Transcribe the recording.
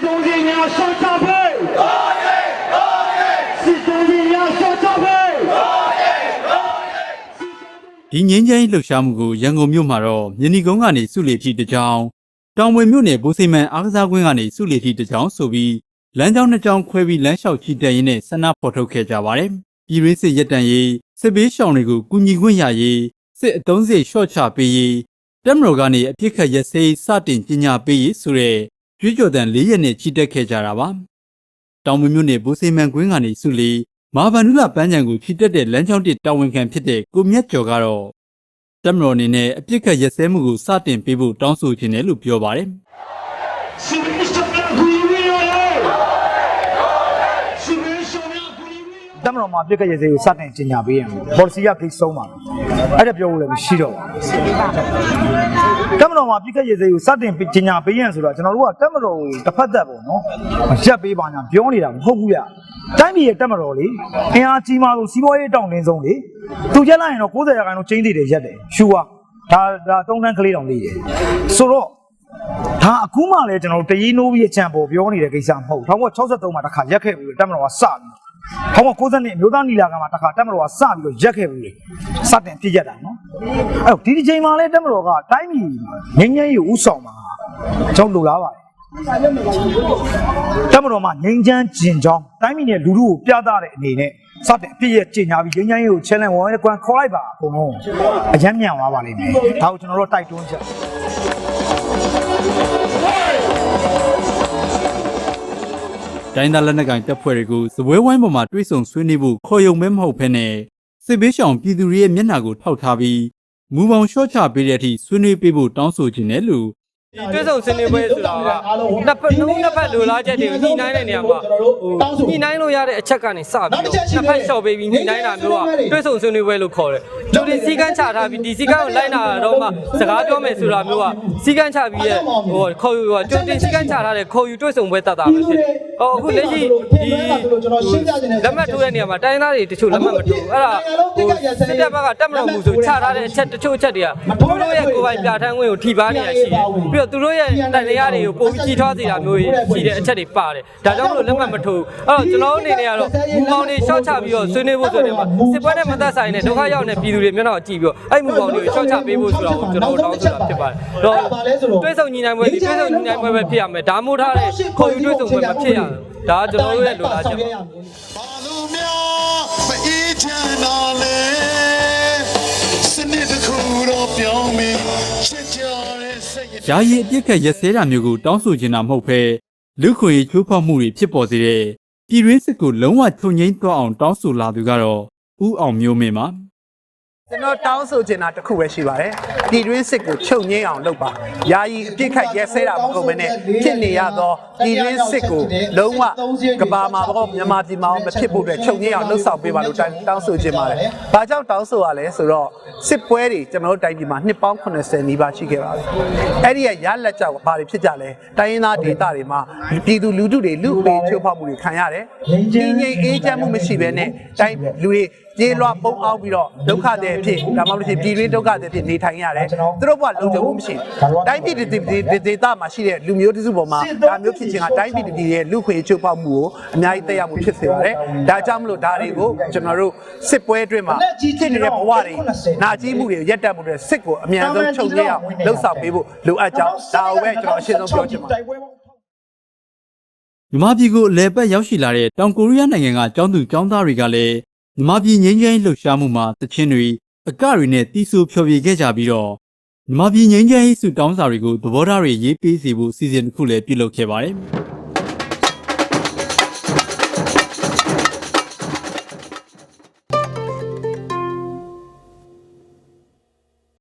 东西你要上插配，是东西你要上插配。ဒီငင်းချမ်းလှုပ်ရှားမှုကိုရန်ကုန်မြို့မှာတော့မြနီကုန်းကနေစုလီထီတကြောင်တောင်ဝေမြို့နယ်ဘိုးစိမန်အားကစားကွင်းကနေစုလီထီတကြောင်ဆိုပြီးလမ်းကြောင်းနှစ်ကြောင်းခွဲပြီးလမ်းလျှောက်ချီတက်ရင်းနဲ့ဆန္ဒဖော်ထုတ်ခဲ့ကြပါတယ်။ပြည်ရင်းစစ်ရက်တန်ရေးစစ်ဘေးရှောင်တွေကိုကူညီခွင့်ရရေးစစ်အုံးစိတ်ရှော့ချပေးရေးတက်မတော်ကနေအပြစ်ခတ်ရက်စေးစတင်ပညာပေးရေးဆိုတဲ့ကြွေးကြော်သံ၄ရက်နဲ့ချီတက်ခဲ့ကြတာပါ။တောင်ဝေမြို့နယ်ဘိုးစိမန်ကွင်းကနေစုလီမာဗန္ဒူလာပန်းချံကိုချီတက်တဲ့လမ်းကြောင်းတစ်တာဝန်ခံဖြစ်တဲ့ကိုမြတ်ကျော်ကတော့တက်မတော်အနေနဲ့အပြစ်ခတ်ရက်စဲမှုကိုစတင်ပေးဖို့တောင်းဆိုခြင်းတယ်လို့ပြောပါတယ်။是不是要鼓励我？是不是要鼓励我？တမတော်မှာပြစ်ခတ်ရစေကိုစတင်ကျင်ညာပေးရမယ်။ policy ကကိဆုံးပါအဲ့ဒါပြောဖို့လည်းမရှိတော့ဘူး။တမတော်မှာပြစ်ခတ်ရစေကိုစတင်ကျင်ညာပေးရန်ဆိုတော့ကျွန်တော်တို့ကတမတော်ကိုတစ်ဖက်သက်ပေါ့နော်။ရက်ပေးပါညာပြောနေတာမဟုတ်ဘူးဗျ။တိုင်းပြည်ရဲ့တမတော်လေအင်အားကြီးမှလို့စီးပွားရေးတောင်းတင်းဆုံးလေသူရက်လိုက်ရင်တော့90%ကျင်းသေးတယ်ရက်တယ်ရှူပါဒါ3တန်းကလေးတောင်လေးတယ်ဆိုတော့ဒါအခုမှလည်းကျွန်တော်တို့တရီးနိုးပြီးအချံပေါ်ပြောနေတဲ့ကိစ္စမဟုတ်1963မှာတစ်ခါရက်ခဲ့ဘူးတက်မတော်ကစပြီး1992အမျိုးသားနီလာခံမှာတစ်ခါတက်မတော်ကစပြီးတော့ရက်ခဲ့ဘူးလေစတင်ပြည့်ရက်တာနော်အဲ့တော့ဒီချိန်မှာလည်းတက်မတော်ကတိုင်းပြည်ငင်းငင်းရေးဥဆောင်မှာကျွန်တော်လိုလားပါတယ်တက်မတော်မှာငင်းချမ်းကျင်ချောင်းတိုင်းပြည်နဲ့လူထုကိုပြသတဲ့အနေနဲ့စတင်ပြည့်ရက်ကျင်ညာပြီးငင်းငင်းရေးကို challenge ဝင်ကွန်ခေါ်လိုက်ပါအကုန်လုံးအရမ်းမြန်သွားပါလိမ့်မယ်ဒါကိုကျွန်တော်တို့တိုက်တွန်းချက်တိုင်းသားလက်နက်ကိုင်တပ်ဖွဲ့တွေကိုစပွဲဝိုင်းပေါ်မှာတွဲဆုံဆွေးနွေးဖို့ခေါ်ယုံမဲမဟုတ်ဘဲနဲ့စစ်ဘေးရှောင်ပြည်သူတွေရဲ့မျက်နှာကိုထောက်ထားပြီးမူပေါင်းလျှော့ချပေးတဲ့အထိဆွေးနွေးပေးဖို့တောင်းဆိုခြင်းတယ်လို့ဒီတွဲဆုံဆွေးနွေးပွဲဆိုတာကနှစ်ဖက်လိုလားချက်တွေကိုညှိနှိုင်းတဲ့နေရာမှာညှိနှိုင်းလို့ရတဲ့အချက်ကနေစပြီးတော့နှစ်ဖက်လျှော့ပေးပြီးညှိနှိုင်းတာမျိုးကတွဲဆုံဆွေးနွေးပွဲလို့ခေါ်တယ်လူတွေစီကန်းချထားပြီးဒီစီကန်းကိုလိုက်နာတော့မှစကားပြောမယ်ဆိုတာမျိုးကစီကန်းချပြီးရဲ့ခေါ်ယူကြိုတင်စီကန်းချထားတဲ့ခေါ်ယူတွဲဆုံပွဲတတ်တာပဲဖြစ်တယ်အခုလက်ရှိဒီလက်မှတ်ထိုးတဲ့နေရာမှာတိုင်းသားတွေတချို့လက်မှတ်မထိုးအဲ့ဒါစစ်တပ်ဘက်ကတက်မလို့မှုဆိုချထားတဲ့အချက်တချို့အချက်တွေကသူတို့ရဲ့ကိုယ်ပိုင်ပြဋ္ဌာန်းခွင့်ကိုထိပါနေရရှိတယ်ပြီးတော့သူတို့ရဲ့တန်တရားတွေကိုပိုပြီးကြီးထွားစေတာမျိုးရှိတဲ့အချက်တွေပါတယ်ဒါကြောင့်မလို့လက်မှတ်မထိုးအဲ့တော့ကျွန်တော်တို့အနေနဲ့ကတော့မူပေါင်းတွေရှော့ချပြီးတော့ဆွေးနွေးဖို့ဆိုတဲ့မှာစစ်ပွဲနဲ့မသက်ဆိုင်တဲ့ဒုက္ခရောက်တဲ့ပြည်သူတွေမျက်နှာကိုကြည့်ပြီးတော့အဲ့မူပေါင်းတွေကိုရှော့ချပေးဖို့ဆိုတာကိုကျွန်တော်တို့တောင်းဆိုတာဖြစ်ပါတယ်တော့တွဲဆုံညီနိုင်ပွဲဒီတွဲဆုံညီနိုင်ပွဲပဲဖြစ်ရမယ်ဒါမှမဟုတ်ထားတဲ့ခေါ်ယူတွဲဆုံပွဲမဖြစ်ရဘူးဒါကကျွန်တော်တို့ရဲ့လိုလားချက်ပါဘာလို့များမအေးချမ်းတော့လေစနစ်တစ်ခုတော့ပြောင်းပြီးချစ်ကြတဲ့စိတ်ယာယီအပြစ်ခတ်ရက်စဲတာမျိုးကိုတောင်းဆိုချင်တာမဟုတ်ဘဲလူခွေချိုးဖောက်မှုတွေဖြစ်ပေါ်စေတဲ့ပြည်ရင်းစစ်ကိုလုံးဝချုပ်ငိမ့်သွားအောင်တောင်းဆိုလာသူကတော့ဦးအောင်မျိုးမင်းပါကျွန်တော်တောင်းဆိုချင်တာတစ်ခုပဲရှိပါတယ်ပြည်တွင်းစစ်ကိုချုပ်ငိမ့်အောင်လုပ်ပါယာယီအပြစ်ခတ်ရဲဆဲတာမဟုတ်ဘဲနဲ့ဖြစ်နေရသောပြည်တွင်းစစ်ကိုလုံးဝကဘာမှာတော့မြန်မာပြည်မှာမဖြစ်ဖို့အတွက်ချုပ်ငိမ့်အောင်လှုပ်ဆောင်ပေးပါလို့တောင်းဆိုချင်ပါတယ်ဘာကြောင့်တောင်းဆိုရလဲဆိုတော့စစ်ပွဲတွေကျွန်တော်တို့တိုင်းပြည်မှာနှစ်ပေါင်း80နီးပါးရှိခဲ့ပါပြီအဲ့ဒီရလက်ကြောက်ဘာတွေဖြစ်ကြလဲတိုင်းရင်းသားဒေသတွေမှာပြည်သူလူထုတွေလူပေချိုးဖောက်မှုတွေခံရတယ်ငြိမ်အေးချမ်းမှုမရှိဘဲနဲ့တိုင်းလူတွေကြေးလွှပုံအောင်ပြီးတော့ဒုက္ခတွေဖြစ်ဒါမှမဟုတ်ပြည်တွင်းဒုက္ခတွေဖြစ်နေထိုင်ရတယ်သူတို့ကလုံခြုံမှုမရှိတိုင်းပြည်ဒေသမှာရှိတဲ့လူမျိုးတစုပေါ်မှာဒါမျိုးဖြစ်ခြင်းကတိုင်းပြည်ရဲ့လူခွေချိုးဖောက်မှုကိုအများကြီးတက်ရောက်မှုဖြစ်စေပါတယ်ဒါကြောင့်မလို့ဒါတွေကိုကျွန်တော်တို့စစ်ပွဲအတွင်းမှာဖြစ်နေတဲ့ဘဝတွေနာကြီးမှုတွေရက်တက်မှုတွေစစ်ကိုအမြန်ဆုံးချုပ်ငြိမ်းအောင်လှုပ်ဆောင်ပေးဖို့လိုအပ်ကြောင်းဒါကိုပဲကျွန်တော်အရှင်းဆုံးပြောချင်ပါတယ်မြန်မာပြည်ကိုအလဲပတ်ရောက်ရှိလာတဲ့တောင်ကိုရီးယားနိုင်ငံကကျောင်းသူကျောင်းသားတွေကလည်းမြန်မာပြည်ငြိမ်းချမ်းရေးလှုပ်ရှားမှုမှာတခြင်းတွေအကတွေနဲ့တီးဆိုဖျော်ဖြေခဲ့ကြပြီးတော့မြန်မာပြည်ငြိမ်းချမ်းရေးစုတောင်းစာတွေကိုသဘောထားတွေရေးပေးစီဖို့စီစဉ်တစ်ခုလည်းပြုလုပ်ခဲ့ပါတယ်